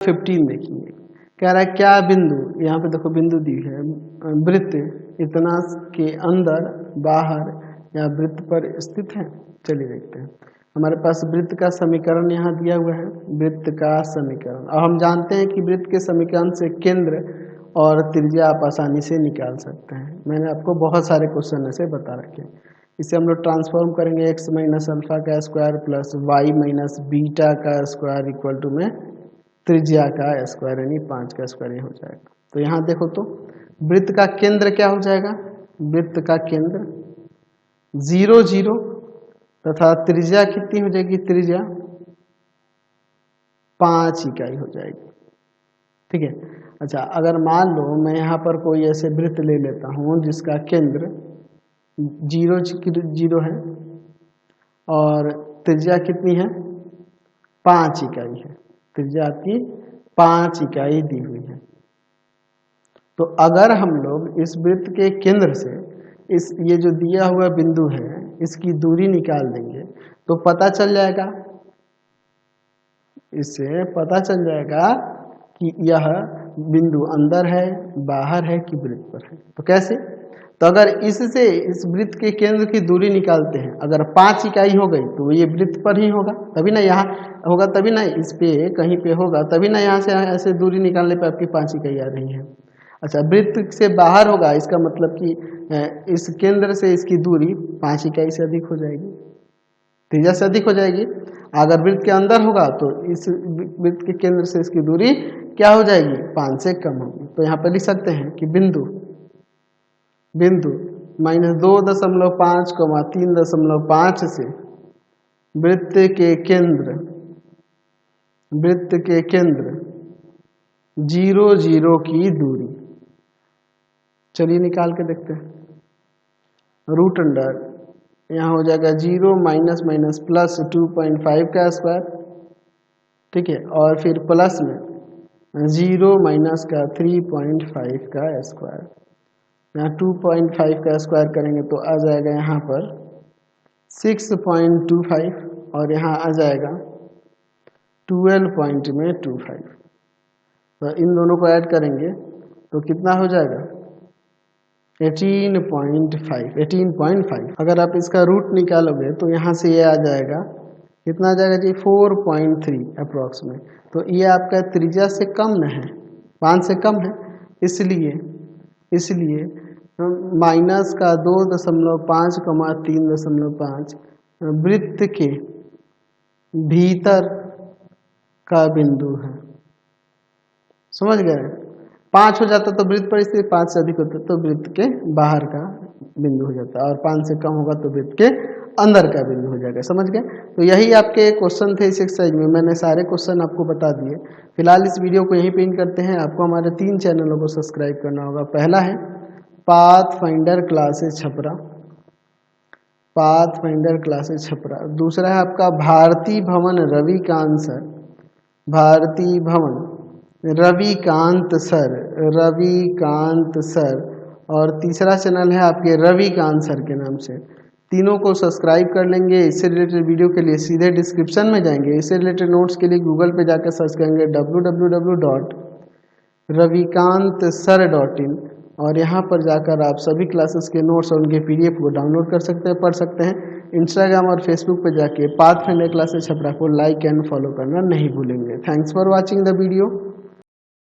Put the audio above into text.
15 देखिए, कह रहा है क्या बिंदु, यहाँ पे देखो बिंदु दी है, वृत्त इतना के अंदर बाहर या वृत्त पर स्थित है। चलिए देखते हैं, हमारे पास वृत्त का समीकरण यहाँ दिया हुआ है, वृत्त का समीकरण। और हम जानते हैं कि वृत्त के समीकरण से केंद्र और त्रिज्या आप आसानी से निकाल सकते हैं। मैंने आपको बहुत सारे क्वेश्चन ऐसे बता रखे। इसे हम लोग ट्रांसफॉर्म करेंगे x माइनस अल्फा का square plus y minus beta का स्क्वायर इक्वल टू में त्रिज्या का स्क्वायर यानी 5 का स्क्वायर हो जाएगा। तो यहाँ देखो तो वृत्त का केंद्र क्या हो जाएगा, वृत्त का केंद्र 0 0 तथा त्रिज्या कितनी हो जाएगी, त्रिज्या 5 इकाई हो जाएगी। ठीक है। अच्छा, अगर मान लो मैं यहाँ पर कोई ऐसे वृत्त ले लेता हूँ जिसका केंद्र 0 0 है और त्रिज्या कितनी है, 5 इकाई है, त्रिज्या आपकी 5 इकाई दी हुई है। तो अगर हम लोग इस वृत्त के केंद्र से इस ये जो दिया हुआ बिंदु है इसकी दूरी निकाल देंगे तो पता चल जाएगा, इससे पता चल जाएगा कि यह बिंदु अंदर है, बाहर है कि वृत्त पर है। तो कैसे, तो अगर इससे इस वृत्त के केंद्र की दूरी निकालते हैं, अगर 5 इकाई हो गई तो ये वृत्त पर ही होगा, तभी ना यहाँ होगा, तभी ना इस पे कहीं पे होगा, तभी ना यहाँ से ऐसे दूरी निकालने पे आपकी 5 इकाई आ रही है। अच्छा, वृत्त से बाहर होगा, इसका मतलब कि इस केंद्र से इसकी दूरी 5 इकाई से अधिक हो जाएगी, त्रिज्या से अधिक हो जाएगी। अगर वृत्त के अंदर होगा तो इस वृत्त के केंद्र से इसकी दूरी क्या हो जाएगी, 5 से कम होगी। तो यहाँ पर लिख सकते हैं कि बिंदु -2.5, 3.5 से वृत्त के केंद्र 0 0 की दूरी। चलिए निकाल के देखते हैं, रूट अंडर यहाँ हो जाएगा 0 माइनस माइनस प्लस 2.5 का स्क्वायर, ठीक है, और फिर प्लस में 0 माइनस का 3.5 का स्क्वायर। यहाँ 2.5 का स्क्वायर करेंगे तो आ जाएगा यहाँ पर 6.25 और यहाँ आ जाएगा 12.25। तो इन दोनों को ऐड करेंगे तो कितना हो जाएगा, 18.5। अगर आप इसका रूट निकालोगे तो यहाँ से ये आ जाएगा, कितना आ जाएगा जी, 4.3 अप्रॉक्सीमेट। तो ये आपका त्रिज्या से कम न है, 5 से कम है, इसलिए माइनस का 2.5, 3.5 वृत्त के भीतर का बिंदु है। समझ गए, 5 हो जाता तो वृत्त पर स्थित, 5 से अधिक होता तो वृत्त के बाहर का बिंदु हो जाता, और 5 से कम होगा तो वृत्त के अंदर का बिंदु हो जाएगा। समझ गए। तो यही आपके क्वेश्चन थे इस एक्सरसाइज में, मैंने सारे क्वेश्चन आपको बता दिए। फिलहाल इस वीडियो को यहीं पे एंड करते हैं। आपको हमारे 3 चैनलों को सब्सक्राइब करना होगा। पहला है pathfinder classes Chhapra, pathfinder classes Chhapra. दूसरा है आपका भारती भवन रविकांत सर, भारती भवन रविकांत सर। और तीसरा चैनल है आपके रविकांत सर के नाम से। तीनों को सब्सक्राइब कर लेंगे। इससे रिलेटेड वीडियो के लिए सीधे डिस्क्रिप्शन में जाएंगे, इससे रिलेटेड नोट्स के लिए गूगल पे जाकर सर्च करेंगे www.ravikantsir.in और यहाँ पर जाकर आप सभी क्लासेस के नोट्स और उनके PDF को डाउनलोड कर सकते हैं, पढ़ सकते हैं। इंस्टाग्राम और फेसबुक पे जाके पाथफाइंडर क्लासेस छपरा को लाइक एंड फॉलो करना नहीं भूलेंगे। Thanks for watching the video.